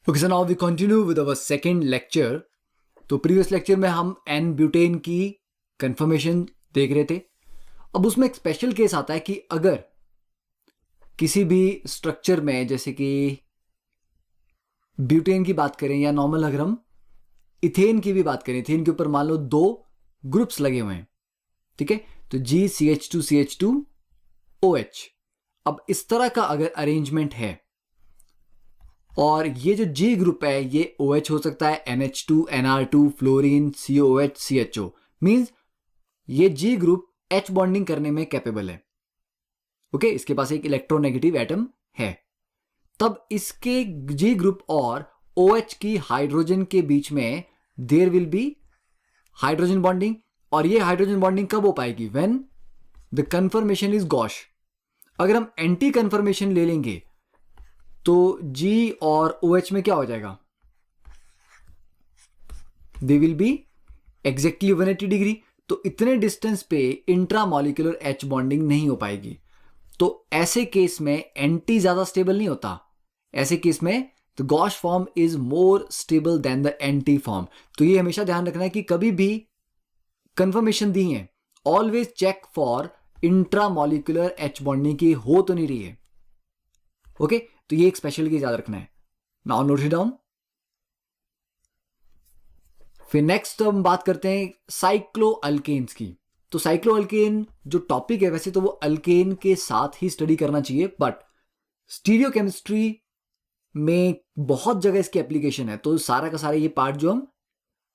Okay, so now we continue with our second lecture. तो previous lecture में हम N butane की confirmation देख रहे थे. अब उसमें एक स्पेशल केस आता है कि अगर किसी भी स्ट्रक्चर में, जैसे कि ब्यूटेन की बात करें या नॉर्मल अगर हम इथेन की भी बात करें, इथेन के ऊपर मान लो दो ग्रुप्स लगे हुए हैं, ठीक है, तो GCH2CH2OH. अब इस तरह का अगर अरेंजमेंट है और ये जो G ग्रुप है ये OH हो सकता है, NH2, NR2, fluorine, COH, CHO. Means ये G ग्रुप H बॉन्डिंग करने में कैपेबल है. ओके, इसके पास एक इलेक्ट्रोनेगेटिव एटम है. तब इसके G ग्रुप और OH की हाइड्रोजन के बीच में there will be hydrogen bonding. और ये हाइड्रोजन बॉन्डिंग कब हो पाएगी? When the conformation is gauche. अगर हम एंटी कन्फर्मेशन ले लेंगे तो G और OH में क्या हो जाएगा? They will be exactly 180 degree. तो इतने डिस्टेंस पे इंट्रामॉलिक्यूलर H बॉन्डिंग नहीं हो पाएगी. तो ऐसे केस में एंटी ज्यादा स्टेबल नहीं होता. ऐसे केस में the gosh form is more stable then the anti form. तो ये हमेशा ध्यान रखना है कि कभी भी कंफर्मेशन दी है, always check for intramolecular H bonding की हो तो नहीं रही है. ओके, तो ये एक स्पेशल केस याद रखना है. Now note it down. फिर नेक्स्ट हम बात करते हैं साइक्लो अल्केन्स की. तो साइक्लो अल्केन जो टॉपिक है, वैसे तो वो अल्केन के साथ ही स्टडी करना चाहिए, बट स्टीरियोकेमिस्ट्री में बहुत जगह इसकी एप्लीकेशन है. तो सारा का सारा ये पार्ट जो हम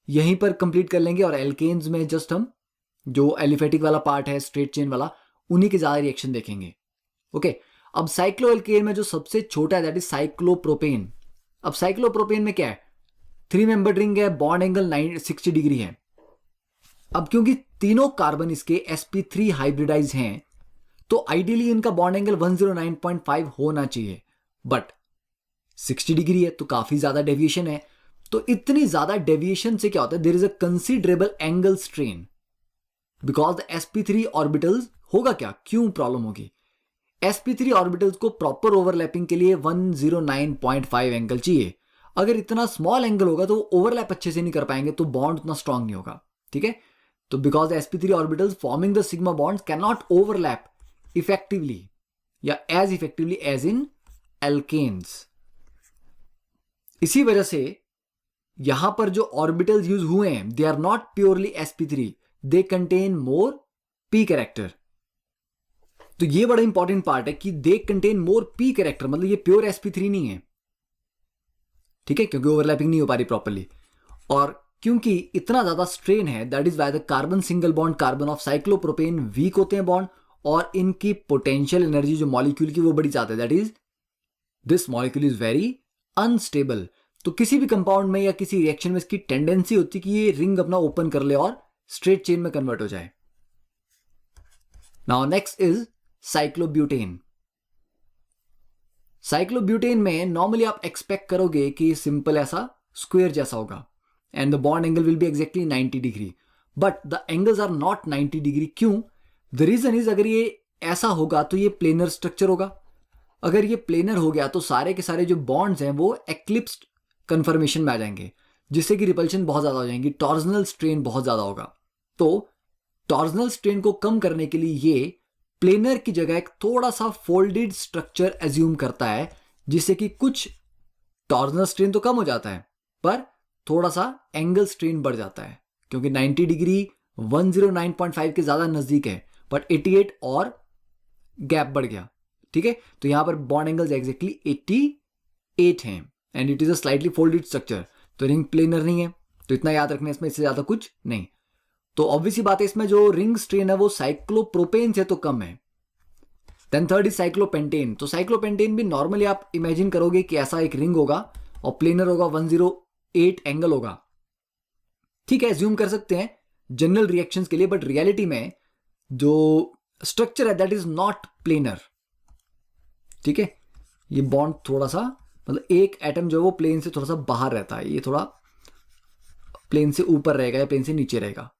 यहीं पर कंप्लीट कर लेंगे और एल्केन्स में जस्ट हम जो एलिफेटिक वाला पार्ट है, स्ट्रेट चेन वाला, उन्हीं के ज्यादा रिएक्शन देखेंगे. ओके, अब साइक्लोअल्केन में जो सबसे छोटा है दैट इज साइक्लोप्रोपेन. अब साइक्लोप्रोपेन में क्या है? 3 मेंबर्ड रिंग है, बॉन्ड एंगल 60 डिग्री है. अब क्योंकि तीनों कार्बन इसके sp3 हाइब्रिडाइज हैं, तो आइडियली इनका बॉन्ड एंगल 109.5 होना चाहिए, बट 60 डिग्री है तो काफी ज्यादा डेविएशन है. तो इतनी ज्यादा डेविएशन से क्या होता है? There is a considerable angle strain because the sp3 orbitals होगा क्या, क्यों प्रॉब्लम होगी? sp3 ऑर्बिटल्स को प्रॉपर ओवरलैपिंग के लिए 109.5 एंगल चाहिए. अगर इतना स्मॉल एंगल होगा तो ओवरलैप अच्छे से नहीं कर पाएंगे, तो बॉन्ड उतना स्ट्रांग नहीं होगा. ठीक है, तो because sp3 orbitals forming the sigma bonds can not overlap effectively या as effectively as in alkenes. इसी वजह से यहां पर जो ऑर्बिटल्स यूज हुए हैं they are not purely sp3, they contain more p character. तो ये बड़ा इंपॉर्टेंट पार्ट है कि they contain more p character, मतलब ये प्योर sp3 नहीं है. ठीक है, क्योंकि ओवरलैपिंग नहीं हो पा रही प्रॉपर्ली, और क्योंकि इतना ज्यादा स्ट्रेन है that is why the carbon single bond carbon of cyclopropane weak होते हैं बॉन्ड, और इनकी पोटेंशियल एनर्जी जो मॉलिक्यूल की वो बड़ी ज्यादा है. That is this molecule is very unstable. तो किसी भी कंपाउंड में या किसी रिएक्शन में इसकी टेंडेंसी होती है कि ये रिंग अपना ओपन कर ले और स्ट्रेट चेन में कन्वर्ट हो जाए. Now next is cyclobutane. Cyclobutane में नॉर्मली आप एक्सपेक्ट करोगे कि सिंपल ऐसा स्क्वायर जैसा होगा and the bond angle will be exactly 90 degree, but the angles are not 90 degree. क्यों? द रीजन इज, अगर ये ऐसा होगा तो ये प्लेनर स्ट्रक्चर होगा. अगर ये प्लेनर हो गया तो सारे के सारे जो बॉन्ड्स हैं वो एक्लिप्स्ड कन्फर्मेशन में आ जाएंगे, जिससे कि रिपल्शन बहुत ज्यादा हो जाएंगी, टॉर्जनल स्ट्रेन बहुत ज्यादा होगा. तो टॉर्जनल स्ट्रेन को कम करने के लिए ये प्लेनर की जगह एक थोड़ा सा फोल्डेड स्ट्रक्चर एज्यूम करता है, जिससे कि कुछ टॉर्जनल स्ट्रेन तो कम हो जाता है पर थोड़ा सा एंगल स्ट्रेन बढ़ जाता है, क्योंकि 90 डिग्री 109.5 के ज्यादा नजदीक है, बट 88 और गैप बढ़ गया. ठीक है, तो यहां पर बॉन्ड एंगल्स एग्जैक्टली 88 हैं and it is a slightly folded structure. तो रिंग प्लेनर नहीं है, तो इतना याद रखना, इसमें इससे ज्यादा कुछ नहीं. तो ऑब्वियसली बात है, इसमें जो रिंग स्ट्रेन है वो साइक्लोप्रोपेन से तो कम है. Then third is cyclopentane. तो साइक्लोपेंटेन भी नॉर्मली आप इमेजिन करोगे कि ऐसा एक रिंग होगा और प्लेनर होगा, 108 एंगल होगा. ठीक है, एज्यूम कर सकते हैं जनरल रिएक्शंस के लिए, बट रियलिटी में जो स्ट्रक्चर है दैट इज नॉट प्लेनर. ठीक है, ये बॉन्ड थोड़ा सा, मतलब एक एटम जो है वो प्लेन से थोड़ा सा बाहर रहता है, ये थोड़ा प्लेन से ऊपर रहेगा या प्लेन से नीचे रहेगा.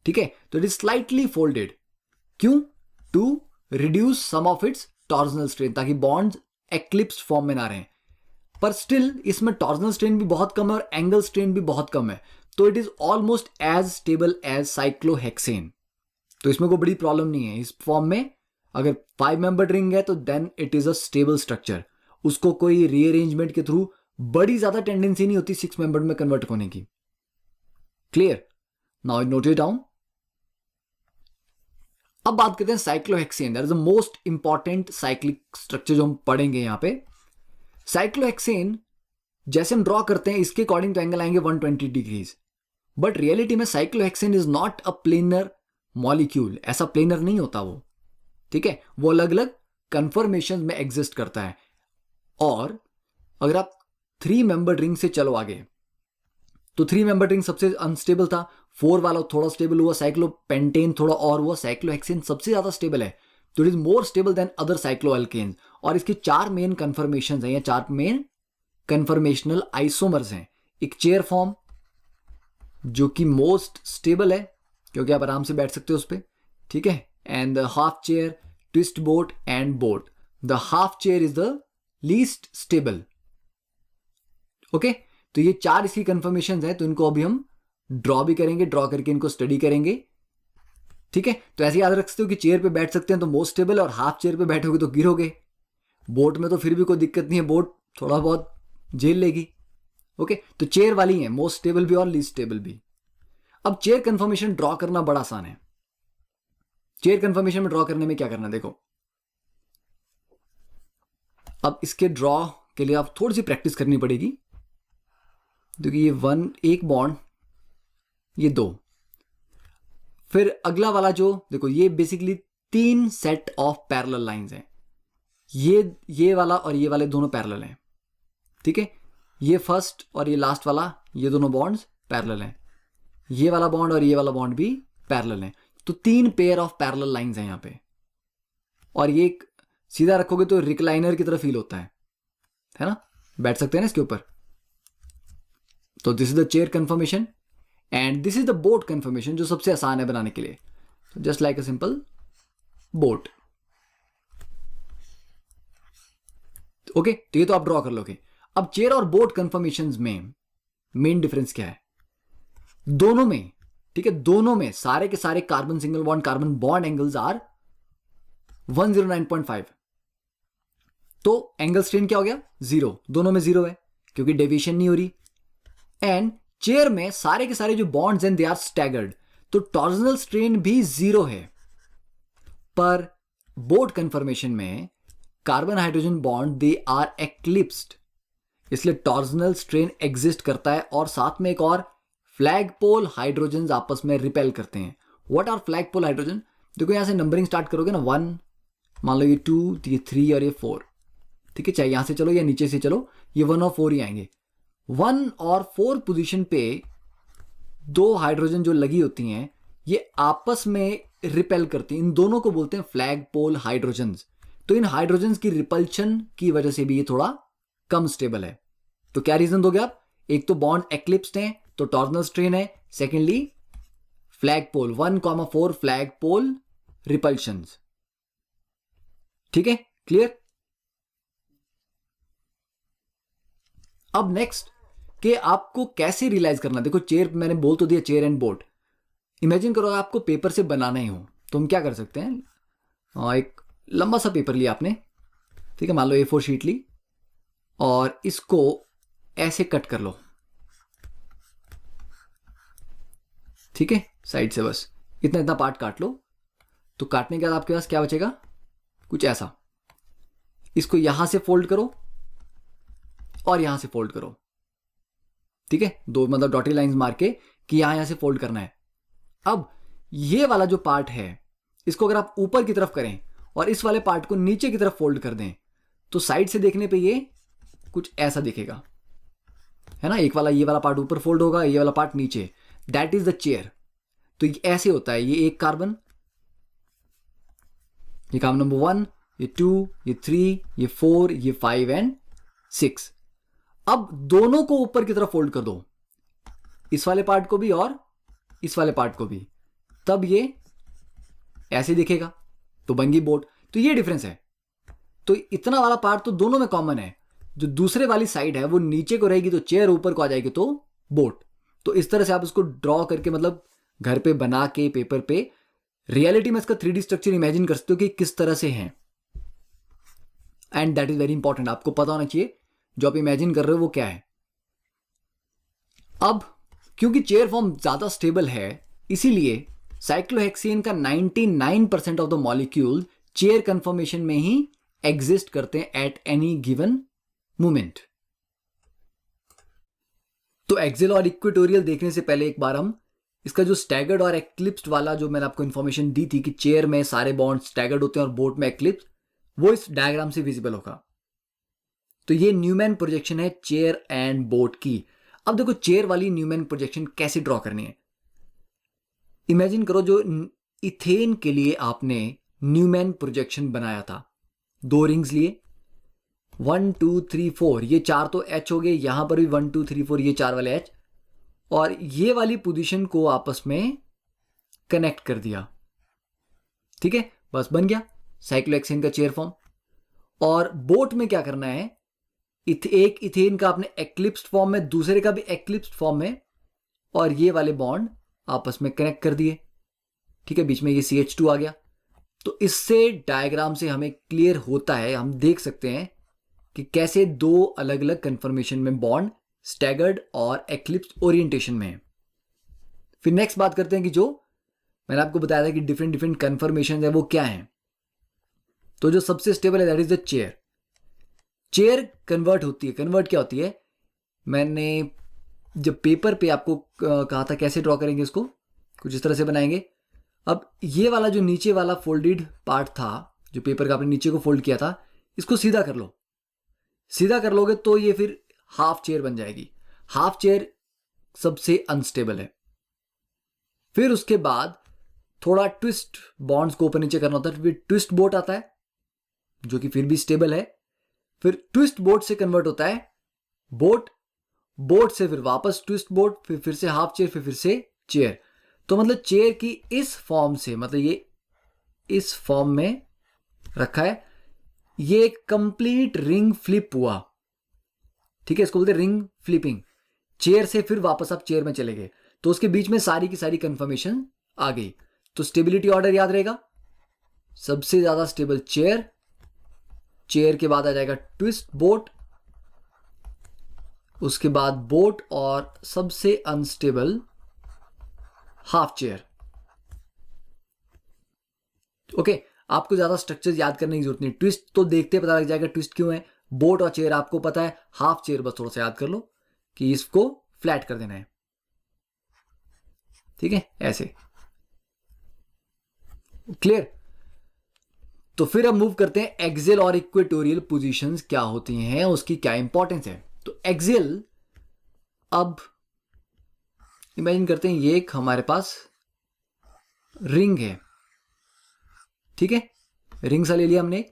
ठीक है, तो इट इज स्लाइटली फोल्डेड. क्यों? To reduce some of its torsional strain, ताकि बॉन्ड्स एक्लिप्स फॉर्म में ना रहें. पर स्टिल इसमें टॉर्जनल स्ट्रेन भी बहुत कम है और एंगल स्ट्रेन भी बहुत कम है, तो it is almost as stable as cyclohexane. तो इसमें कोई बड़ी प्रॉब्लम नहीं है। इस फॉर्म में अगर 5 मेंबर्ड रिंग है तो then it is a stable structure, उसको कोई रीअरेंजमेंट के थ्रू बड़ी ज्यादा टेंडेंसी नहीं होती 6 मेंबर्ड में कन्वर्ट होने की। Clear? Now note it down. अब बात करते हैं cyclohexane, that is the most important cyclic structure जो हम पढ़ेंगे यहां पे। साइक्लोहेक्सेन जैसे हम ड्रॉ करते हैं इसके अकॉर्डिंग तो एंगल आएंगे 120 डिग्रीज, बट रियलिटी में cyclohexane is not a planar molecule, ऐसा प्लेनर नहीं होता वो, ठीक है, वो अलग अलग कन्फर्मेशन में एग्जिस्ट करता है। और अगर आप 3 मेंबर्ड रिंग से चलो आगे, तो 3 मेंबर्ड रिंग सबसे अनस्टेबल था, 4 वाला थोड़ा स्टेबल हुआ, साइक्लोपेंटेन थोड़ा और हुआ, साइक्लोहेक्सेन सबसे ज्यादा स्टेबल है, तो it is more stable then other cycloalkanes. और इसके 4 मेन कन्फर्मेशन हैं या 4 मेन कन्फर्मेशनल आइसोमर्स हैं। एक चेयर फॉर्म जो कि मोस्ट स्टेबल है क्योंकि आप आराम से बैठ सकते हो उस पर, ठीक है, and the half chair, twist boat and boat. The half chair is the least stable. Okay, तो ये 4 इसकी कन्फर्मेशन है, तो इनको अभी हम ड्रॉ भी करेंगे, ड्रॉ करके इनको स्टडी करेंगे, ठीक है। तो ऐसे याद रख सकते हो कि चेयर पे बैठ सकते हैं तो मोस्ट स्टेबल, और हाफ चेयर पे बैठोगे तो गिरोगे। बोट में तो फिर भी कोई दिक्कत नहीं है, बोट थोड़ा बहुत झेल लेगी। ओके, तो चेयर वाली है मोस्ट स्टेबल भी और लीस्ट स्टेबल भी। अब चेयर कंफर्मेशन ड्रॉ करना बड़ा आसान है। चेयर कंफर्मेशन में ड्रॉ करने में क्या करना, देखो, अब इसके ड्रॉ के लिए आप थोड़ी सी प्रैक्टिस करनी पड़ेगी, क्योंकि ये 1 एक बॉन्ड, ये 2, फिर अगला वाला जो देखो, ये basically 3 set of parallel lines हैं। ये वाला और ये वाले दोनों पैरेलल हैं, ठीक है। ये फर्स्ट और ये लास्ट वाला, ये दोनों बॉन्ड्स पैरेलल हैं। ये वाला बॉन्ड और ये वाला बॉन्ड भी पैरेलल हैं। तो 3 पेयर ऑफ पैरेलल लाइंस हैं यहां पे। और ये एक सीधा रखोगे तो रिक्लाइनर की तरह फील होता है ना, बैठ सकते हैं ना इसके ऊपर। तो this is the chair confirmation and this is the boat confirmation, जो सबसे आसान है बनाने के लिए। Just like a simple boat. Okay, तो ये तो आप ड्रॉ कर लोगे। अब चेयर और बोट कंफर्मेशंस में मेन डिफरेंस क्या है दोनों में, ठीक है, दोनों में सारे के सारे carbon single bond carbon bond angles are 109.5। तो एंगल स्ट्रेन क्या हो गया, 0, दोनों में 0 है क्योंकि डेविएशन नहीं हो रही। एंड चेयर में सारे के सारे जो बॉन्ड्स हैं दे आर स्टैगर्ड, तो टॉर्जनल स्ट्रेन भी 0 है। पर बोट कंफर्मेशन में carbon hydrogen bond they are eclipsed, इसलिए टॉर्जनल स्ट्रेन एग्जिस्ट करता है। और साथ में एक और फ्लैग पोल हाइड्रोजन आपस में रिपेल करते हैं। What are flag pole hydrogen, देखो यहां से नंबरिंग स्टार्ट करोगे ना, 1, मान लो ये 2, ये 3 और ये 4, ठीक है, चाहे यहां से चलो या नीचे से चलो, ये 1 और 4 ही आएंगे। 1 और 4 पोजीशन पे 2 हाइड्रोजन जो लगी होती हैं ये आपस में रिपेल करती हैं, इन दोनों को बोलते हैं फ्लैग पोल हाइड्रोजन्स। तो इन हाइड्रोजन्स की रिपल्शन की वजह से भी ये थोड़ा कम स्टेबल है। तो क्या रीजन दोगे आप, एक तो बॉन्ड एक्लिप्स्ड है तो टॉर्जनल स्ट्रेन है, सेकेंडली फ्लैग पोल 1,4 फ्लैग पोल रिपल्शंस, ठीक है, क्लियर। अब नेक्स्ट कि आपको कैसे रियलाइज करना, देखो चेयर मैंने बोल तो दिया, चेयर एंड बोट। इमेजिन करो आपको पेपर से बनाना ही हो तो हम क्या कर सकते हैं, एक लंबा सा पेपर लिया आपने, ठीक है, मान लो A4 शीट ली और इसको ऐसे कट कर लो, ठीक है, साइड से बस इतना इतना पार्ट काट लो। तो काटने के बाद आपके पास क्या बचेगा, कुछ ऐसा। इसको यहां से फोल्ड करो और यहां से फोल्ड करो, ठीक है, 2 मतलब डॉटेड लाइंस मार के कि यहां से फोल्ड करना है। अब ये वाला जो पार्ट है इसको अगर आप ऊपर की तरफ करें और इस वाले पार्ट को नीचे की तरफ फोल्ड कर दें तो साइड से देखने पे ये कुछ ऐसा दिखेगा, है ना। एक वाला ये वाला पार्ट ऊपर फोल्ड होगा, ये वाला पार्ट नीचे, दैट इज द चेयर। तो ये ऐसे होता है, ये एक कार्बन, ये कार्बन नंबर 1, ये 2, ये 3, ये 4, ये 5 एंड 6। अब दोनों को ऊपर की तरफ फोल्ड कर दो, इस वाले पार्ट को भी और इस वाले पार्ट को भी, तब ये ऐसे दिखेगा, तो बन गई बोट। तो ये डिफरेंस है। तो इतना वाला पार्ट तो दोनों में कॉमन है, जो दूसरे वाली साइड है वो नीचे को रहेगी तो चेयर, ऊपर को आ जाएगी तो बोट। तो इस तरह से आप इसको ड्रॉ करके मतलब घर पे बना के पेपर पे रियलिटी में इसका 3D स्ट्रक्चर इमेजिन कर सकते हो कि किस तरह से है। And that is very important, आपको पता होना चाहिए जो आप इमेजिन कर रहे हो वो क्या है। अब क्योंकि चेयर फॉर्म ज्यादा स्टेबल है, इसीलिए साइक्लोहेक्सेन का 99% of the molecule chair conformation में ही एग्जिस्ट करते हैं एट एनी गिवन मोमेंट। तो एक्सियल और इक्वेटोरियल देखने से पहले एक बार हम इसका जो स्टैगर्ड और एक्लिप्स्ड वाला जो मैंने आपको इन्फॉर्मेशन दी थी कि चेयर में सारे बॉन्ड स्टैगर्ड होते हैं और बोट में एक्लिप्स, वो इस डायग्राम से विजिबल होगा। तो ये न्यूमैन प्रोजेक्शन है चेयर एंड बोट की। अब देखो चेयर वाली न्यूमैन प्रोजेक्शन कैसे ड्रॉ करनी है। इमेजिन करो जो इथेन के लिए आपने न्यूमैन प्रोजेक्शन बनाया था, 2 रिंग्स लिए 1 2 3 4, ये 4 तो एच हो गए, यहां पर भी 1 2 3 4 ये 4 वाले एच, और ये वाली पोजीशन को आपस में कनेक्ट कर दिया। ठीक है, बस बन गया साइक्लोहेक्सेन का चेयर फॉर्म। और बोट में क्या करना है, एक इथेन का आपने एक्लिप्स्ड फॉर्म में, दूसरे का भी एक्लिप्स्ड फॉर्म में, और ये वाले बॉन्ड आपस में कनेक्ट कर दिए। ठीक है, बीच में ये CH2 आ गया। तो इससे डायग्राम से हमें क्लियर होता है, हम देख सकते हैं कि कैसे 2 अलग अलग कन्फर्मेशन में बॉन्ड स्टैगर्ड और एक्लिप्स्ड ओरिएंटेशन में है। फिर नेक्स्ट बात करते हैं कि जो मैंने आपको बताया था कि डिफरेंट डिफरेंट कन्फर्मेशन है वो क्या है। तो जो सबसे स्टेबल है that is the chair. Chair convert होती है, कन्वर्ट क्या होती है, मैंने जब पेपर पे आपको कहा था कैसे ड्रॉ करेंगे इसको, कुछ इस तरह से बनाएंगे। अब ये वाला जो नीचे वाला फोल्डेड पार्ट था, जो पेपर का आपने नीचे को फोल्ड किया था, इसको सीधा कर लो। सीधा कर लोगे तो ये फिर हाफ चेयर बन जाएगी। हाफ चेयर सबसे अनस्टेबल है। फिर उसके बाद थोड़ा ट्विस्ट बॉन्ड्स को ऊपर नीचे करना होता है, फिर ट्विस्ट बोट आता है जो कि फिर भी स्टेबल है। फिर ट्विस्ट बोट से कन्वर्ट होता है बोट, बोट से फिर वापस ट्विस्ट बोट, फिर से हाफ चेयर, फिर से चेयर। तो मतलब चेयर की इस फॉर्म से, मतलब ये इस फॉर्म में रखा है, ये एक कंप्लीट रिंग फ्लिप हुआ। ठीक है, इसको बोलते हैं रिंग फ्लिपिंग। चेयर से फिर वापस आप चेयर में चले गए, तो उसके बीच में सारी की सारी कंफर्मेशन आ गई। तो स्टेबिलिटी ऑर्डर याद रहेगा, सबसे ज्यादा स्टेबल चेयर, चेयर के बाद आ जाएगा ट्विस्ट बोट, उसके बाद बोट, और सबसे अनस्टेबल हाफ चेयर। ओके, आपको ज्यादा स्ट्रक्चर याद करने की जरूरत नहीं, ट्विस्ट तो देखते पता लग जाएगा ट्विस्ट क्यों है। बोट और चेयर आपको पता है, हाफ चेयर बस थोड़ा सा याद कर लो कि इसको फ्लैट कर देना है। ठीक है, ऐसे क्लियर। तो फिर अब मूव करते हैं एक्सियल और इक्वेटोरियल पोजीशंस क्या होती हैं, उसकी क्या इंपॉर्टेंस है। तो एक्सियल, अब इमेजिन करते हैं ये एक हमारे पास रिंग है। ठीक है, रिंग सा ले लिया हमने।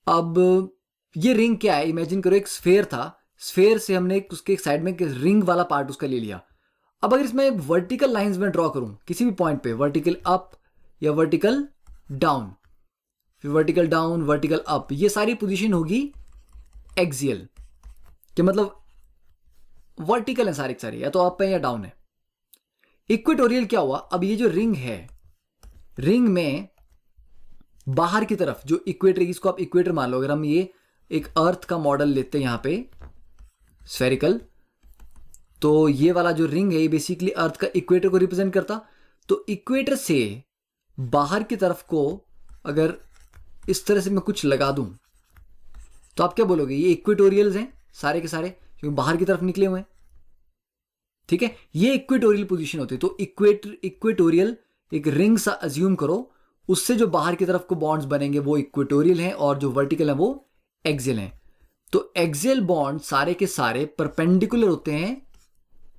अब ये रिंग क्या है, इमेजिन करो एक स्फेयर था, स्फेयर से हमने उसके एक साइड में रिंग वाला पार्ट उसका ले लिया। अब अगर इसमें वर्टिकल लाइंस में ड्रॉ करूं किसी भी पॉइंट पे, वर्टिकल अप या वर्टिकल डाउन, फिर वर्टिकल डाउन, वर्टिकल अप, ये सारी पोजीशन होगी एक्सियल कि मतलब वर्टिकल है सारी सारी, या तो अप है या डाउन है। इक्वेटोरियल क्या हुआ, अब ये जो रिंग है, रिंग में बाहर की तरफ जो इक्वेटर, इसको आप इक्वेटर मान लो। अगर हम ये एक अर्थ का मॉडल लेते हैं यहां पे स्फेरिकल, तो ये वाला जो रिंग है ये बेसिकली अर्थ का इक्वेटर को रिप्रेजेंट करता। तो इक्वेटर से बाहर की तरफ को अगर इस तरह से मैं कुछ लगा दूं तो आप क्या बोलोगे, ये इक्वेटोरियल्स हैं सारे के सारे क्योंकि बाहर की तरफ निकले हुए हैं। ठीक है, ये इक्वेटोरियल पोजीशन होती है। तो इक्वेटोरियल एक रिंग सा अज्यूम करो, उससे जो बाहर की तरफ को बॉन्ड्स बनेंगे वो इक्वेटोरियल हैं, और जो वर्टिकल है वो एक्सियल हैं। तो एक्सियल बॉन्ड सारे के सारे परपेंडिकुलर होते हैं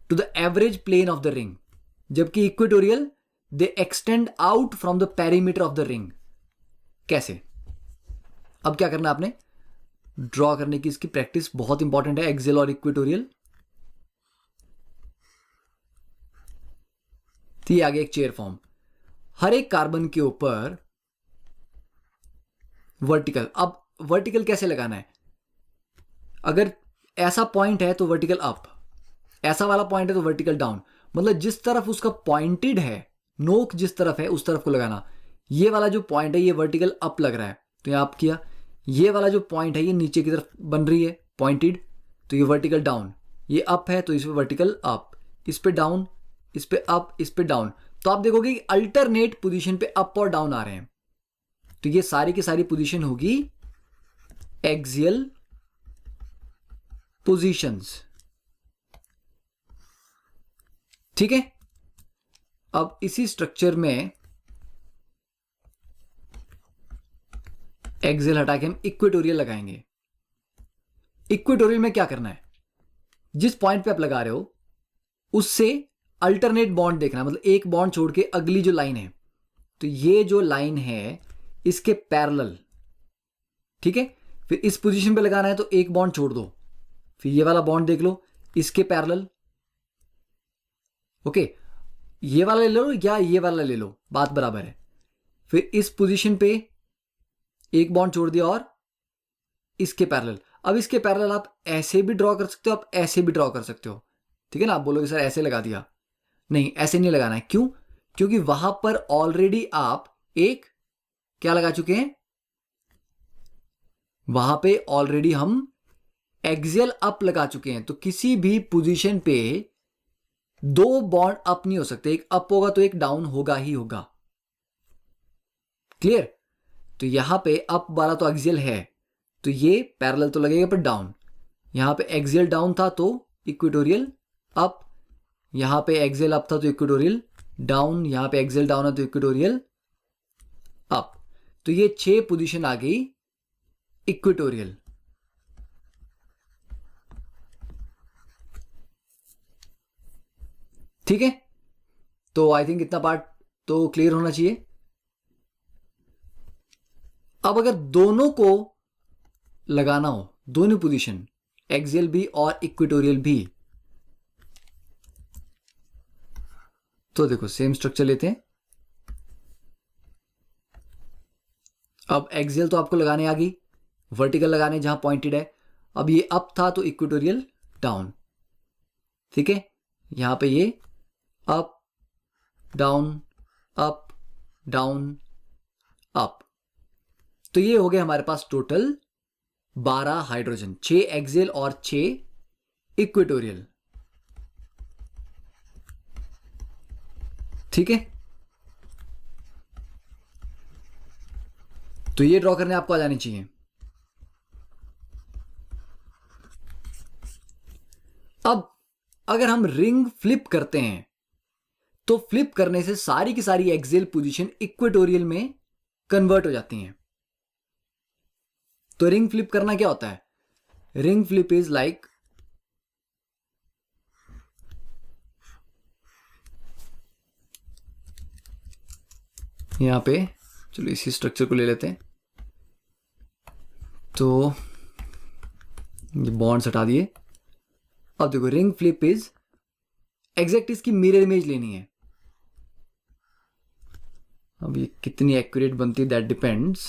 to the average plane of the ring, जबकि equatorial they extend out from the perimeter of the ring. कैसे, अब क्या करना आपने, ड्रॉ करने की इसकी प्रैक्टिस बहुत इंपॉर्टेंट है, एक्सियल और इक्वेटोरियल। तो ये आगे एक चेयर फॉर्म, हर एक कार्बन के ऊपर वर्टिकल। अब वर्टिकल कैसे लगाना है, अगर ऐसा पॉइंट है तो वर्टिकल अप, ऐसा वाला पॉइंट है तो वर्टिकल डाउन, मतलब जिस तरफ उसका पॉइंटेड है, नोक जिस तरफ है उस तरफ को लगाना। ये वाला जो पॉइंट है ये वर्टिकल अप लग रहा है तो ये अप किया, ये वाला जो पॉइंट है ये नीचे की तरफ बन रही है पॉइंटेड तो ये वर्टिकल डाउन, ये अप है तो इस पे वर्टिकल अप, इस पे डाउन, इस पे अप, इस पे डाउन। तो आप देखोगे कि अल्टरनेट पोजीशन पे अप और डाउन आ रहे हैं, तो ये सारी की सारी पोजीशन होगी एक्सियल पोजीशंस। ठीक है, अब इसी स्ट्रक्चर में एक्सियल हटा के हम इक्वेटोरियल लगाएंगे। इक्वेटोरियल में क्या करना है, जिस पॉइंट पे आप लगा रहे हो उससे अल्टरनेट बॉन्ड देखना, मतलब एक बॉन्ड छोड़ के अगली जो लाइन है, तो ये जो लाइन है इसके पैरेलल, ठीक है। फिर इस पोजीशन पे लगाना है तो एक बॉन्ड छोड़ दो, फिर ये वाला बॉन्ड देख लो इसके पैरेलल, ओके। ये वाला ले लो या ये वाला ले लो, बात बराबर है। फिर इस पोजीशन पे एक बॉन्ड छोड़ दिया और इसके पैरेलल। अब इसके पैरेलल आप ऐसे भी ड्रॉ कर सकते हो, आप ऐसे भी ड्रॉ कर सकते हो, ठीक है ना। आप बोलोगे सर ऐसे लगा दिया, नहीं ऐसे नहीं लगाना है। क्यों? क्योंकि वहां पर ऑलरेडी आप एक क्या लगा चुके हैं, वहां पे ऑलरेडी हम एक्सियल अप लगा चुके हैं। तो किसी भी पोजीशन पे दो बॉन्ड अप नहीं हो सकते, एक अप होगा तो एक डाउन होगा ही होगा। क्लियर? तो यहां पे अप वाला तो एक्सियल है तो ये पैरेलल तो लगेगा पर डाउन। यहां पे एक्सियल डाउन था तो इक्वेटोरियल अप, यहां पे एक्सियल अप था तो इक्वेटोरियल डाउन, यहां पे एक्सियल डाउन है तो इक्वेटोरियल अप। तो ये 6 पोजीशन आ गई इक्वेटोरियल। ठीक है, तो आई थिंक इतना पार्ट तो क्लियर होना चाहिए। अब अगर दोनों को लगाना हो, दोनों पोजीशन एक्सियल भी और इक्वेटोरियल भी, तो देखो सेम स्ट्रक्चर लेते हैं। अब एक्सियल तो आपको लगाने आ गई, वर्टिकल लगाने जहां पॉइंटेड है। अब ये अप था तो इक्वेटोरियल डाउन, ठीक है। यहां पे ये up down up down up, तो ये हो गया हमारे पास टोटल 12 हाइड्रोजन, 6 एक्सियल और 6 इक्वेटोरियल। ठीक है, तो ये ड्रॉ करने आपको आ जानी चाहिए। अब अगर हम रिंग फ्लिप करते हैं तो फ्लिप करने से सारी की सारी एक्सियल पोजीशन इक्वेटोरियल में कन्वर्ट हो जाती हैं। तो रिंग फ्लिप करना क्या होता है? रिंग फ्लिप इज लाइक यहां पे, चलो इसी स्ट्रक्चर को ले लेते हैं। तो ये बॉन्ड्स हटा दिए। अब देखो रिंग फ्लिप इज एग्जैक्ट इसकी मिरर इमेज लेनी है। अब ये कितनी एक्यूरेट बनती है दैट डिपेंड्स।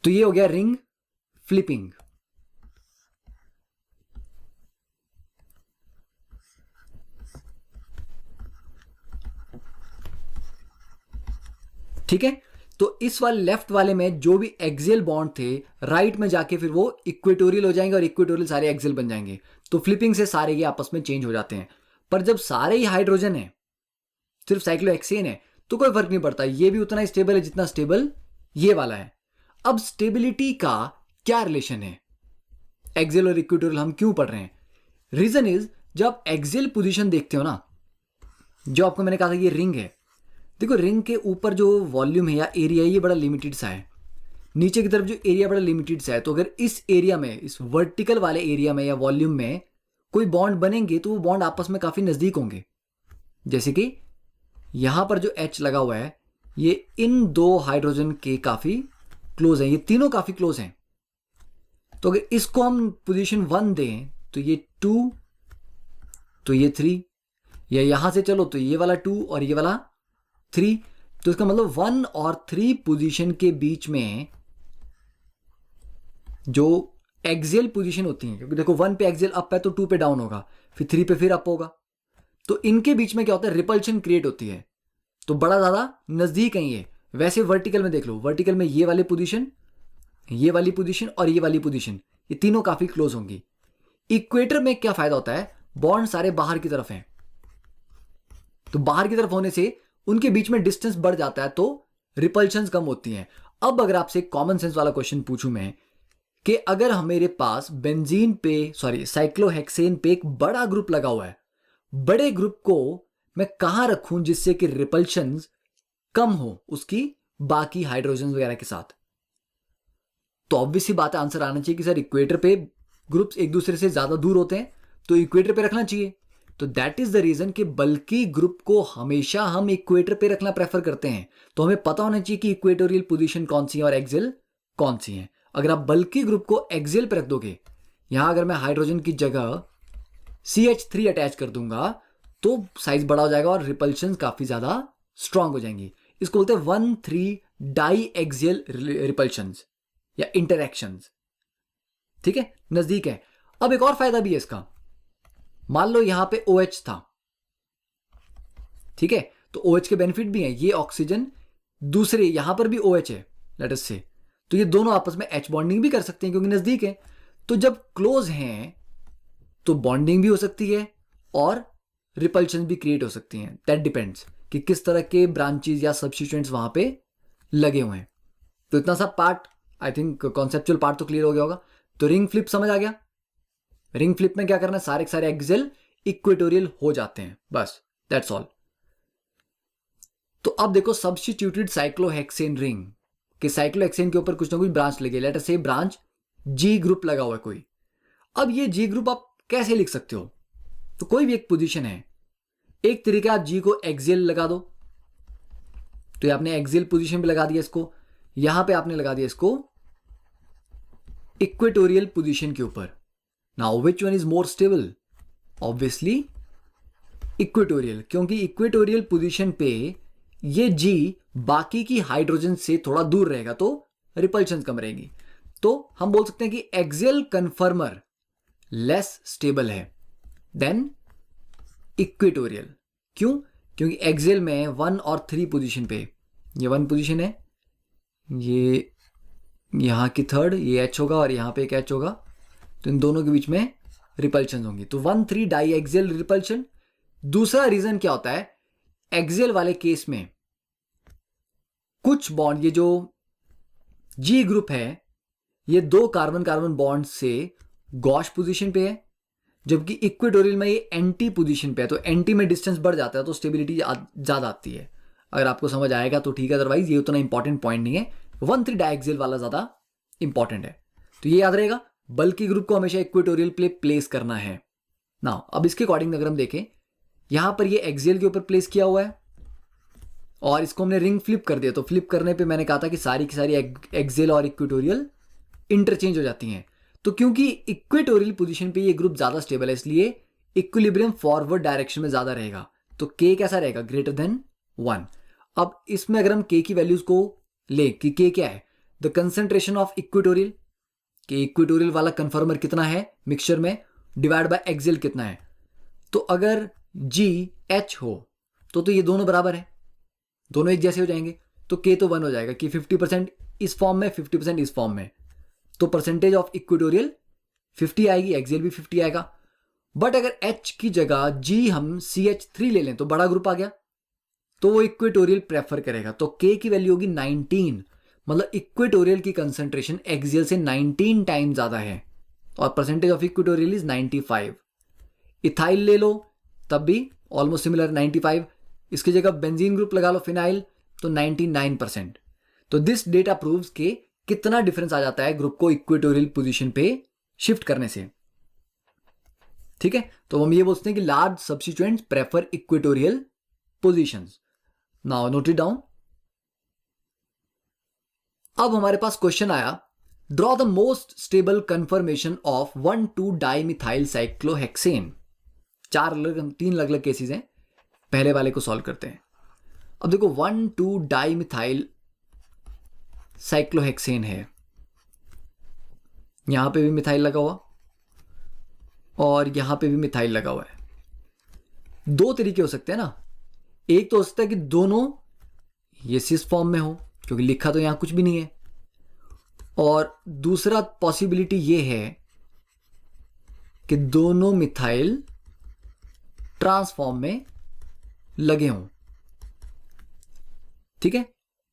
तो ये हो गया रिंग फ्लिपिंग। ठीक है, तो इस वाले लेफ्ट वाले में जो भी एक्सियल बॉन्ड थे, राइट में जाके फिर वो इक्वेटोरियल हो जाएंगे और इक्वेटोरियल सारे एक्सियल बन जाएंगे। तो फ्लिपिंग से सारे ये आपस में चेंज हो जाते हैं। पर जब सारे ही हाइड्रोजन है, सिर्फ साइक्लोहेक्सेन है, तो कोई फर्क नहीं पड़ता, ये भी उतना स्टेबल है जितना स्टेबल ये वाला है। अब स्टेबिलिटी का क्या रिलेशन है एक्सियल और इक्वेटोरियल, हम क्यों पढ़ रहे हैं? रीजन इज, जब एक्सियल पोजीशन देखते हो ना, जो आपको मैंने कहा था ये रिंग है, देखो रिंग के ऊपर जो वॉल्यूम है या एरिया है ये बड़ा लिमिटेड सा है, नीचे की तरफ जो एरिया बड़ा लिमिटेड सा है। तो अगर इस एरिया में, इस वर्टिकल वाले एरिया में या वॉल्यूम में कोई बॉन्ड बनेंगे तो वो बॉन्ड आपस में काफी नजदीक होंगे। जैसे कि यहां पर जो H लगा हुआ है ये इन दो हाइड्रोजन के काफी क्लोज है, ये तीनों काफी क्लोज हैं। तो अगर इसको हम पोजीशन 1 दें तो ये 2, तो ये 3, या यहां से चलो तो ये वाला 2 और ये वाला 3, तो इसका मतलब 1 और 3 पोजीशन के बीच में जो एक्सियल पोजीशन होती हैं, क्योंकि देखो 1 पे एक्सियल अप है तो 2 पे डाउन होगा, फिर 3 पे फिर अप होगा, तो इनके बीच में क्या होता है, रिपल्शन क्रिएट होती है, तो बड़ा ज़्यादा नज़दीक है ये। वैसे वर्टिकल में देख लो, वर्टिकल में ये वाली पोजीशन, ये वाली पोजीशन और ये वाली पोजीशन, ये तीनों काफ़ी क्लोज होंगी। इक्वेटर में क्या फ़ायदा होता है, बॉन्ड सारे बाहर की तरफ हैं, तो बाहर की तरफ होने से उनके बीच में डिस्टेंस बढ़ जाता है, तो रिपल्शंस कम होती हैं। अब अगर आपसे कॉमन सेंस वाला क्वेश्चन पूछूं मैं कि अगर मेरे पास बेंजीन पे साइक्लोहेक्सेन पे एक बड़ा ग्रुप लगा हुआ है, बड़े ग्रुप को मैं कहां रखूं जिससे कि रिपल्शंस कम हो उसकी बाकी हाइड्रोजन वगैरह के साथ, तो ऑब्वियस ही बात है, आंसर आना चाहिए कि सर इक्वेटर पे ग्रुप्स एक दूसरे से ज्यादा दूर होते हैं तो इक्वेटर पे रखना चाहिए। तो दैट इज द रीजन कि बल्कि ग्रुप को हमेशा हम इक्वेटर पे रखना प्रेफर करते हैं, तो हमें पता होना चाहिए कि इक्वेटोरियल पोजीशन कौन सी है और एक्सियल कौन सी है। अगर आप बल्कि ग्रुप को एक्सियल पे रख दोगे, यहां अगर मैं हाइड्रोजन की जगह CH3 अटैच कर दूंगा तो साइज बड़ा हो जाएगा और रिपल्शन काफी ज्यादा स्ट्रांग हो जाएंगी। इसको बोलते हैं 1,3 डाई एक्सियल रिपल्शंस या इंटरैक्शंस। ठीक है, नजदीक है। अब एक और फायदा भी है इसका, मान लो यहां पे OH था, ठीक है, तो OH के बेनिफिट भी हैं, ये ऑक्सीजन दूसरे यहां पर भी OH है लेट अस से, तो ये दोनों आपस में H बॉन्डिंग भी कर सकते हैं क्योंकि नजदीक है। तो जब क्लोज हैं तो बॉन्डिंग भी हो सकती है और रिपल्शन भी क्रिएट हो सकती हैं। दैट डिपेंड्स कि किस तरह के ब्रांचेस या सब्स्टिट्यूएंट्स वहां पे लगे हुए हैं। तो इतना सा part, I think conceptual part तो क्लियर हो गया होगा। तो रिंग फ्लिप समझ आ गया। रिंग फ्लिप में क्या करना है, सारे के सारे एक्सियल इक्वेटोरियल हो जाते हैं, बस दैट्स ऑल। तो अब देखो सब्स्टिट्यूटेड साइक्लोहेक्सेन रिंग कि साइक्लोहेक्सेन के ऊपर कुछ ना कुछ ब्रांच लगे, लेट अस से ब्रांच G ग्रुप लगा हुआ है कोई। अब ये G ग्रुप आप कैसे लिख सकते हो, तो कोई भी एक पोजीशन है, एक तरीका आप G को एक्सियल लगा दो, तो ये आपने एक्सियल पोजीशन पे लगा दिया इसको, यहां पे आपने लगा दिया इसको इक्वेटोरियल पोजीशन के ऊपर। Now which one is more stable, obviously equatorial, क्योंकि इक्वेटोरियल पोजीशन पे ये G बाकी की हाइड्रोजन से थोड़ा दूर रहेगा तो रिपल्शन कम रहेगी। तो हम बोल सकते हैं कि एक्सियल कन्फर्मर लेस स्टेबल है देन इक्वेटोरियल। क्यों, क्योंकि एक्सियल में 1 और 3 पोजीशन पे, ये 1 पोजीशन है, ये यहां की 3rd, ये H होगा और यहां पे एक H होगा, तो इन दोनों के बीच में रिपल्शन होंगी, तो 1,3 डाई एक्सियल रिपल्शन। दूसरा रीजन क्या होता है, एक्सियल वाले केस में कुछ बॉन्ड, ये जो G ग्रुप है ये 2 कार्बन कार्बन बॉन्ड से गॉश पोजीशन पे है, जबकि इक्वेटोरियल में ये एंटी पोजीशन पे है, तो एंटी में डिस्टेंस बढ़ जाता है तो स्टेबिलिटी ज्यादा आती है। अगर आपको समझ आएगा तो ठीक है, अदरवाइज ये उतना इंपॉर्टेंट पॉइंट नहीं है, 1,3 डायएक्सियल वाला ज्यादा इंपॉर्टेंट है, तो ये याद रहेगा। बल्कि ग्रुप को हमेशा इक्वेटोरियल पे प्लेस करना है ना। अब इसके अकॉर्डिंग अगर हम देखें, यहां पर ये एक्सियल के ऊपर प्लेस किया हुआ है और इसको हमने रिंग फ्लिप कर दिया, तो फ्लिप करने पे मैंने कहा था कि सारी की सारी एक्सियल और इक्वेटोरियल इंटरचेंज हो जाती हैं। तो क्योंकि इक्वेटोरियल पोजीशन पे ये ग्रुप ज्यादा स्टेबल है, इसलिए इक्विलिब्रियम फॉरवर्ड डायरेक्शन में ज्यादा रहेगा, तो K कैसा रहेगा, ग्रेटर देन 1। अब इसमें अगर हम K की वैल्यूज को ले कि K क्या है, द कंसेंट्रेशन ऑफ इक्वेटोरियल, कि इक्वेटोरियल वाला कन्फर्मर कितना है मिक्सचर में, डिवाइड बाय एक्सियल कितना है, तो अगर G H हो तो ये दोनों बराबर है, दोनों एक जैसे हो जाएंगे, तो K तो 1 हो जाएगा कि 50% इस फॉर्म में 50% इस फॉर्म में, तो परसेंटेज ऑफ इक्वेटोरियल 50 आएगी, एक्सियल भी 50 आएगा। बट अगर H की जगह G हम CH3 ले लें तो बड़ा ग्रुप आ गया, तो वो इक्वेटोरियल प्रेफर करेगा, तो K की वैल्यू होगी 19, मतलब इक्वेटोरियल की कंसंट्रेशन एक्सियल से 19 टाइम ज्यादा है और percentage of equatorial is 95। Ethyl ले लो तब भी ऑलमोस्ट सिमिलर 95, इसकी जगह बेंजीन ग्रुप लगा लो फिनाइल तो 99%। तो दिस डेटा प्रूव्स के कितना डिफरेंस आ जाता है ग्रुप को इक्वेटोरियल पोजीशन पे शिफ्ट करने से। ठीक है, तो हम ये बोलते हैं कि large substituents prefer equatorial positions. Now note it down. अब हमारे पास क्वेश्चन आया, draw the most stable confirmation of 1,2 dimethyl cyclohexane. 3 अलग अलग केसेस हैं, पहले वाले को सॉल्व करते हैं। अब देखो 1,2 डाइमिथाइल साइक्लोहेक्सेन है, यहां पे भी मिथाइल लगा हुआ और यहां पे भी मिथाइल लगा हुआ है। दो तरीके हो सकते हैं ना, एक तो हो सकता है कि दोनों ये सिस फॉर्म में हो क्योंकि लिखा तो यहां कुछ भी नहीं है, और दूसरा पॉसिबिलिटी ये है कि दोनों मिथाइल ट्रांसफॉर्म में लगे हों। ठीक है,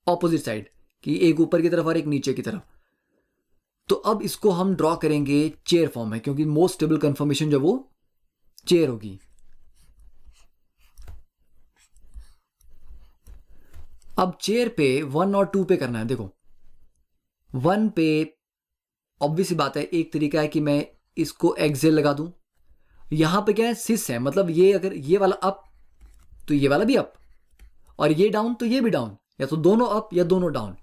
ऑपोजिट साइड कि एक ऊपर की तरफ और एक नीचे की तरफ। तो अब इसको हम ड्रॉ करेंगे चेयर फॉर्म में, क्योंकि मोस्ट स्टेबल कंफर्मेशन जो वो चेयर होगी। अब चेयर पे 1 और 2 पे करना है। देखो 1 पे ऑब्वियस बात है, एक तरीका है कि मैं इसको एक्सेल लगा दूं। यहां पे क्या है, सिस है, मतलब ये अगर ये वाला अप तो ये वाला भी अप, और ये डाउन तो ये भी डाउन, या तो दोनों अप या दोनों डाउन।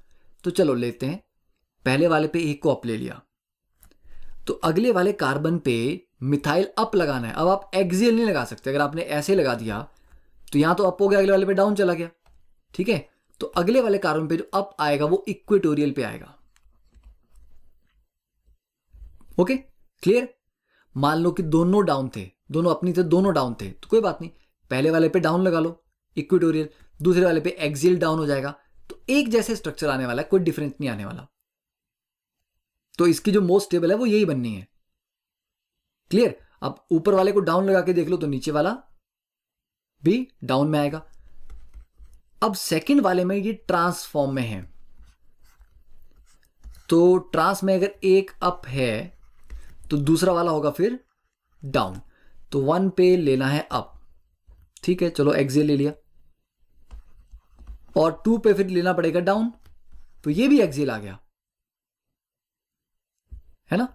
तो चलो लेते हैं, पहले वाले पे एक को अप ले लिया, तो अगले वाले कार्बन पे मिथाइल अप लगाना है। अब आप एक्सियल नहीं लगा सकते, अगर आपने ऐसे लगा दिया तो यहां तो अप हो गया, अगले वाले पे डाउन चला गया। ठीक है, तो अगले वाले कार्बन पे जो अप आएगा वो इक्वेटोरियल पे आएगा। Okay clear. मान लो कि दोनों डाउन थे, दोनों अपनी थे, दोनों डाउन थे, तो कोई बात नहीं, पहले वाले पे डाउन लगा लो इक्वेटोरियल, दूसरे वाले पे एक्सियल डाउन हो जाएगा, तो एक जैसे स्ट्रक्चर आने वाला है, कोई डिफरेंस नहीं आने वाला। तो इसकी जो मोस्ट स्टेबल है वो यही बननी है। क्लियर। अब ऊपर वाले को डाउन लगा के देख लो तो नीचे वाला भी डाउन में आएगा। अब सेकंड वाले में ये ट्रांसफॉर्म में है, तो ट्रांस में अगर एक अप है तो दूसरा वाला होगा फिर डाउन, तो 1 पे लेना है अप। ठीक है, चलो एक्सियल ले लिया, और 2 पे फिर लेना पड़ेगा डाउन, तो ये भी एक्सियल आ गया, है ना।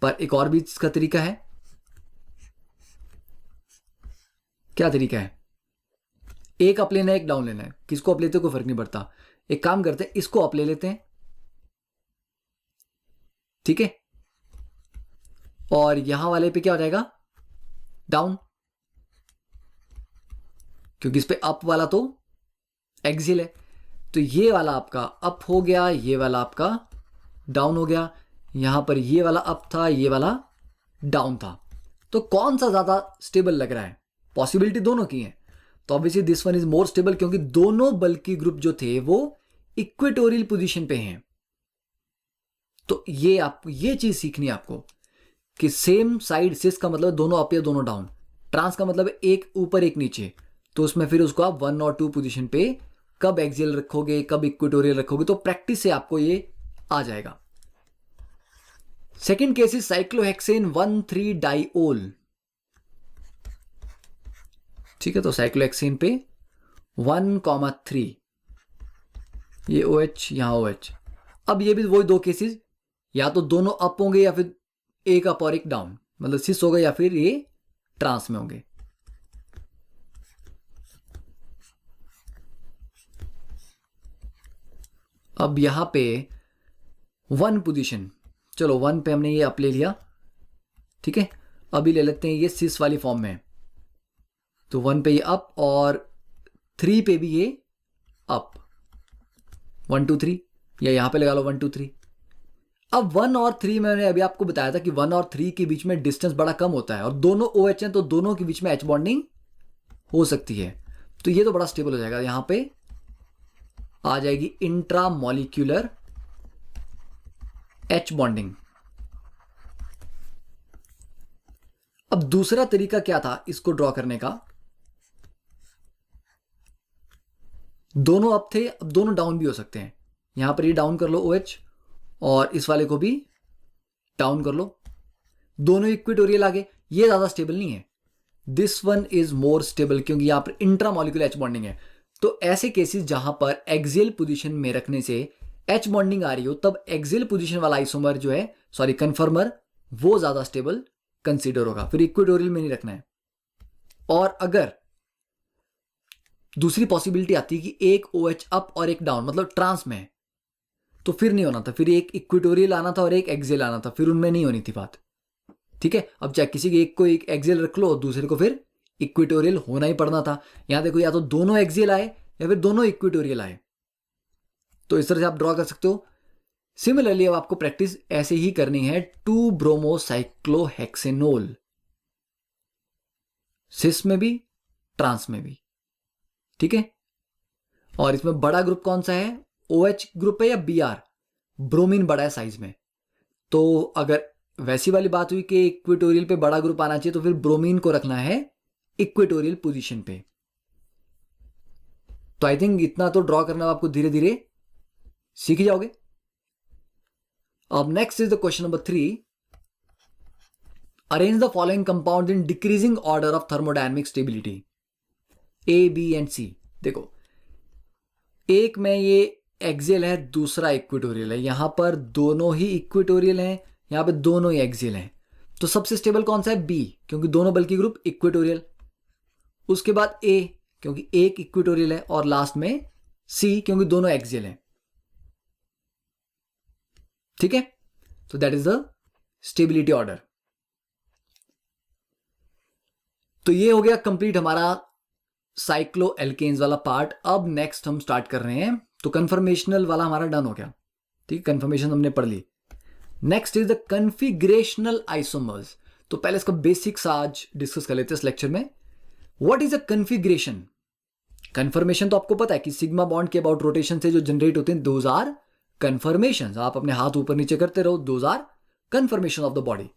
पर एक और भी इसका तरीका है। क्या तरीका है, एक अप लेना है एक डाउन लेना है, किसको अप लेते हो कोई फर्क नहीं पड़ता। एक काम करते हैं, इसको अप ले लेते हैं, ठीक है, और यहां वाले पे क्या हो जाएगा डाउन, क्योंकि इस पे अप वाला तो एक्सियल है, तो ये वाला आपका अप हो गया, ये वाला आपका डाउन हो गया। यहां पर ये वाला अप था, ये वाला डाउन था, तो कौन सा ज्यादा स्टेबल लग रहा है, पॉसिबिलिटी दोनों की है, तो obviously this one is more stable, क्योंकि दोनों बल्कि ग्रुप जो थे वो इक्वेटोरियल पोजीशन पे हैं। तो ये आपको ये चीज सीखनी है आपको कि सेम साइड, सिस का मतलब दोनों अप या दोनों डाउन, ट्रांस का मतलब एक ऊपर एक नीचे, तो उसमें फिर उसको आप 1 और 2 पोजीशन पे कब एक्सियल रखोगे कब इक्वेटोरियल रखोगे, तो प्रैक्टिस से आपको ये आ जाएगा। Second case is cyclohexane 1,3 diol. ठीक है, तो साइक्लोहेक्सेन पे 1,3, ये OH यहां OH। अब ये भी वही दो केसेस, या तो दोनों अप होंगे या फिर एक अप और एक डाउन, मतलब सिस होगा या फिर ये ट्रांस में होंगे। अब यहां पे 1 पोजीशन, चलो 1 पे हमने ये अप ले लिया, ठीक है, अभी ले लेते हैं ये सिस वाली फॉर्म में, तो 1 पे ये अप और 3 पे भी ये अप, 1 2 3, या यहां पे लगा लो 1 2 3। अब 1 और 3 मैंने अभी आपको बताया था कि 1 और 3 के बीच में डिस्टेंस बड़ा कम होता है, और दोनों OH हैं तो दोनों के बीच में H बॉन्डिंग हो सकती है, तो ये तो बड़ा स्टेबल हो जाएगा। यहां पे आ जाएगी इंट्रामॉलिक्यूलर H बॉन्डिंग। अब दूसरा तरीका क्या था इसको ड्रॉ करने का, दोनों अप थे, अब दोनों डाउन भी हो सकते हैं। यहां पर ये डाउन कर लो OH, और इस वाले को भी डाउन कर लो, दोनों इक्वेटोरियल आगे, ये ज्यादा स्टेबल नहीं है, this one is more stable, क्योंकि यहां पर इंट्रामॉलिक्यूलर H बॉन्डिंग है। तो ऐसे केसेस जहां पर एक्सियल पोजीशन में रखने से H बॉन्डिंग आ रही हो, तब एक्सियल पोजीशन वाला आइसोमर जो है, सॉरी कन्फर्मर, वो ज्यादा स्टेबल कंसीडर होगा, फिर इक्वेटोरियल में नहीं रखना है। और अगर दूसरी पॉसिबिलिटी आती है कि एक OH अप और एक डाउन, मतलब ट्रांस में, तो फिर नहीं होना था, फिर एक इक्वेटोरियल आना था और एक एक्सियल आना था, फिर उनमें नहीं होनी थी बात। ठीक है, अब चाहे किसी के एक को एक एक्सियल रख लो और दूसरे को फिर इक्वेटोरियल होना ही पड़ना था। यहां देखो, या तो दोनों एक्सियल आए या फिर दोनों इक्वेटोरियल आए, तो इस तरह से आप ड्रॉ कर सकते हो सिमिलरली अब आपको प्रैक्टिस ऐसे ही करनी है 2 ब्रोमोसाइक्लोहेक्सेनोल, सिस में भी ट्रांस में भी, ठीक है। और इसमें बड़ा ग्रुप कौन सा है, OH ग्रुप है या Br, ब्रोमीन बड़ा है साइज में। तो अगर वैसी वाली बात हुई कि इक्वेटोरियल पे बड़ा ग्रुप आना चाहिए तो फिर ब्रोमीन को रखना है इक्वेटोरियल पोजीशन पे। तो आई थिंक इतना तो ड्रॉ करना आपको धीरे धीरे सीख ही जाओगे। अब next is the question number 3, arrange the following compound in decreasing order of thermodynamic stability, A, B and C। देखो एक में ये एक्सियल है, दूसरा इक्वेटोरियल है, यहां पर दोनों ही इक्वेटोरियल हैं, यहां पे दोनों ही एक्सियल हैं। तो सबसे स्टेबल कौन सा है, B, क्योंकि दोनों बल्कि ग्रुप इक्वेटोरियल। उसके बाद A, क्योंकि एक इक्वेटोरियल है, और लास्ट में C, क्योंकि दोनों एक्सियल हैं। ठीक है, तो that is the stability order. तो ये हो गया कंप्लीट हमारा साइक्लो एल्केन्स वाला पार्ट। अब नेक्स्ट हम स्टार्ट कर रहे हैं। तो कन्फर्मेशनल वाला हमारा डन हो गया, ठीक है, कन्फर्मेशन हमने पढ़ ली। Next is the configurational isomers. तो पहले इसका बेसिक्स आज डिस्कस कर लेते हैं इस लेक्चर में। What is a configuration? Conformation तो आपको पता है कि सिग्मा बॉन्ड के अबाउट रोटेशन से जो जनरेट होते हैं दोज आर कन्फर्मेशंस। आप अपने हाथ ऊपर नीचे करते रहो, those are conformation of the body.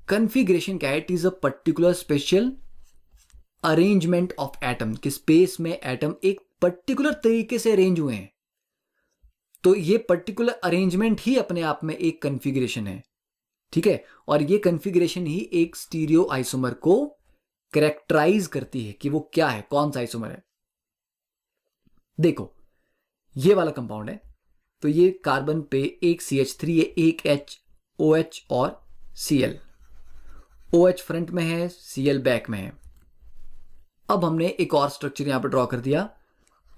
Configuration क्या है? It is a particular spatial arrangement of atom, कि स्पेस में एटम एक पर्टिकुलर तरीके से अरेंज हुए हैं। तो ये पर्टिकुलर अरेंजमेंट ही अपने आप में एक कन्फिग्रेशन है, ठीक है। और ये कन्फिग्रेशन ही एक स्टीरियो आइसोमर को कैरेक्टराइज करती है कि वो क्या है, कौन सा आइसोमर है। देखो ये वाला कंपाउंड है, तो ये कार्बन पे एक CH3 है, एक OH और Cl। OH फ्रंट में है, Cl बैक में है। अब हमने एक और स्ट्रक्चर यहां पर ड्रॉ कर दिया।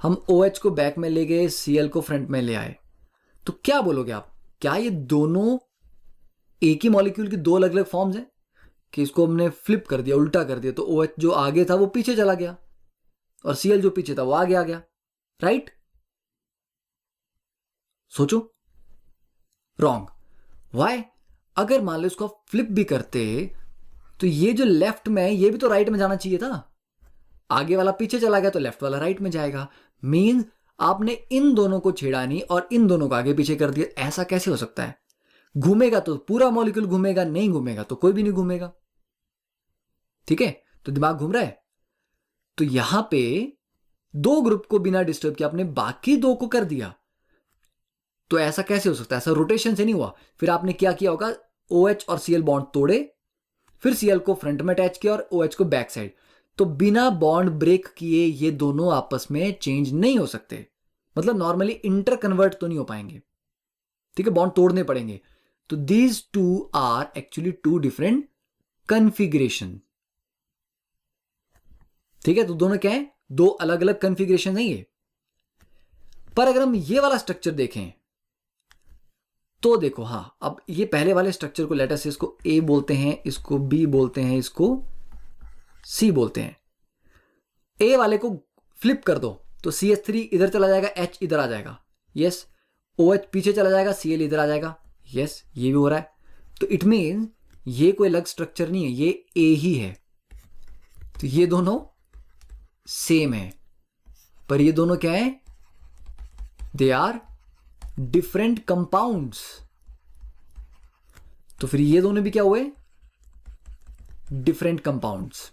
हम OH को बैक में ले गए, Cl को फ्रंट में ले आए। तो क्या बोलोगे आप, क्या ये दोनों एक ही मॉलिक्यूल की दो अलग अलग फॉर्म्स हैं? कि इसको हमने फ्लिप कर दिया, उल्टा कर दिया, तो OH जो आगे था वो पीछे चला गया और Cl जो पीछे था वो आगे आ गया, राइट? सोचो, रॉन्ग। व्हाई? अगर मान लो इसको फ्लिप भी करते तो ये जो लेफ्ट में है ये भी तो राइट में जाना चाहिए था। आगे वाला पीछे चला गया तो लेफ्ट वाला राइट में जाएगा। मीन्स आपने इन दोनों को छेड़ा नहीं और इन दोनों को आगे पीछे कर दिया। ऐसा कैसे हो सकता है? घूमेगा तो पूरा मॉलिक्यूल घूमेगा, नहीं घूमेगा तो कोई भी नहीं घूमेगा, ठीक है। तो दिमाग घूम रहा है। तो यहां पे दो ग्रुप को बिना डिस्टर्ब किए आपने बाकी दो को कर दिया। तो ऐसा कैसे हो सकता है? ऐसा रोटेशन से नहीं हुआ। फिर आपने क्या किया होगा, OH और Cl बॉन्ड तोड़े, फिर Cl को फ्रंट में अटैच किया और OH को बैक साइड। तो बिना बॉन्ड ब्रेक किए ये दोनों आपस में चेंज नहीं हो सकते। मतलब नॉर्मली इंटर कन्वर्ट तो नहीं हो पाएंगे, ठीक है, बॉन्ड तोड़ने पड़ेंगे। तो these two are actually two different configuration, ठीक है। तो दोनों क्या है? दो अलग अलग कन्फिग्रेशन है ये। पर अगर हम ये वाला स्ट्रक्चर देखें तो देखो, हाँ, अब ये पहले वाले स्ट्रक्चर को लेटर से इसको A बोलते हैं, इसको B बोलते हैं, इसको C बोलते हैं। A वाले को फ्लिप कर दो तो CH3 इधर चला जाएगा, H इधर आ जाएगा, यस। OH पीछे चला जाएगा, Cl इधर आ जाएगा, यस, ये भी हो रहा है। तो इट मीन ये कोई अलग स्ट्रक्चर नहीं है, ये A ही है। तो ये दोनों सेम है, पर ये दोनों क्या है? They are different compounds. तो फिर ये दोनों भी क्या हुए? डिफरेंट कंपाउंड्स,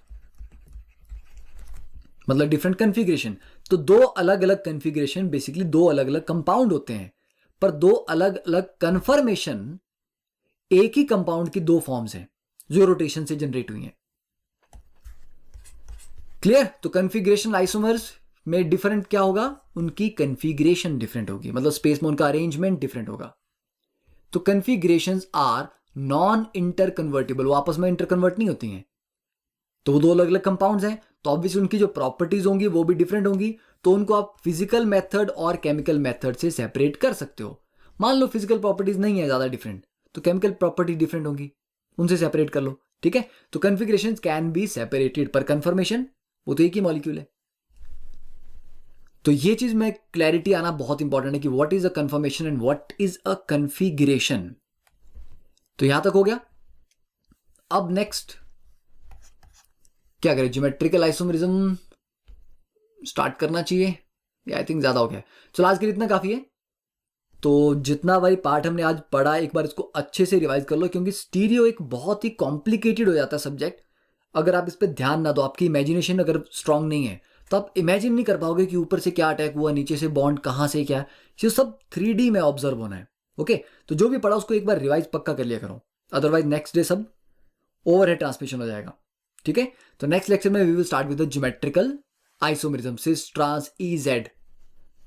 मतलब डिफरेंट कन्फिग्रेशन। तो दो अलग अलग कन्फिग्रेशन बेसिकली दो अलग अलग कंपाउंड होते हैं, पर दो अलग अलग कन्फर्मेशन एक ही कंपाउंड की दो फॉर्म्स हैं जो रोटेशन से जनरेट हुई हैं। क्लियर? तो कन्फिग्रेशन आइसोमर्स में डिफरेंट क्या होगा? उनकी कन्फिग्रेशन डिफरेंट होगी, मतलब स्पेस में उनका अरेंजमेंट डिफरेंट होगा। तो कन्फिग्रेशंस आर नॉन इंटर कन्वर्टेबल, वो आपस में इंटर कन्वर्ट नहीं होती हैं। तो वो दो अलग अलग कंपाउंड्स हैं, तो ऑब्वियसली उनकी जो प्रॉपर्टीज होंगी वो भी डिफरेंट होंगी। तो उनको आप फिजिकल मेथड और केमिकल मेथड से सेपरेट कर सकते हो। मान लो फिजिकल प्रॉपर्टीज नहीं है ज्यादा डिफरेंट, तो केमिकल प्रॉपर्टी डिफरेंट होंगी, उनसे सेपरेट कर लो, ठीक है। तो कन्फिग्रेशन कैन बी सेपरेटेड, पर कन्फर्मेशन वो तो एक ही मॉलिक्यूल है। तो ये चीज में क्लैरिटी आना बहुत इंपॉर्टेंट है कि what is a confirmation and what is a configuration. तो यहां तक हो गया। अब नेक्स्ट क्या करें, ज्योमेट्रिकल आइसोमेरिज्म स्टार्ट करना चाहिए या आई थिंक ज्यादा हो गया। चलो आज के लिए इतना काफी है। तो जितना भाई पार्ट हमने आज पढ़ा एक बार इसको अच्छे से रिवाइज कर लो, क्योंकि स्टीरियो एक बहुत ही कॉम्प्लिकेटेड हो जाता है सब्जेक्ट अगर आप इस पर ध्यान ना दो। आपकी इमेजिनेशन अगर स्ट्रांग नहीं है तो आप इमेजिन नहीं कर पाओगे कि ऊपर से क्या अटैक हुआ, नीचे से बॉन्ड कहाँ से क्या, ये सब 3D में ऑब्जर्व होना है। ओके, तो जो भी पढ़ा उसको एक बार रिवाइज पक्का कर लिया करो, अदरवाइज नेक्स्ट डे सब ओवरहेड ट्रांसमिशन हो जाएगा। ठीक है, तो नेक्स्ट लेक्चर में we will start with the geometrical isomerism, cis trans E Z.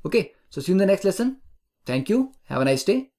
Okay, so see you in the next lesson. Thank you. Have a nice day.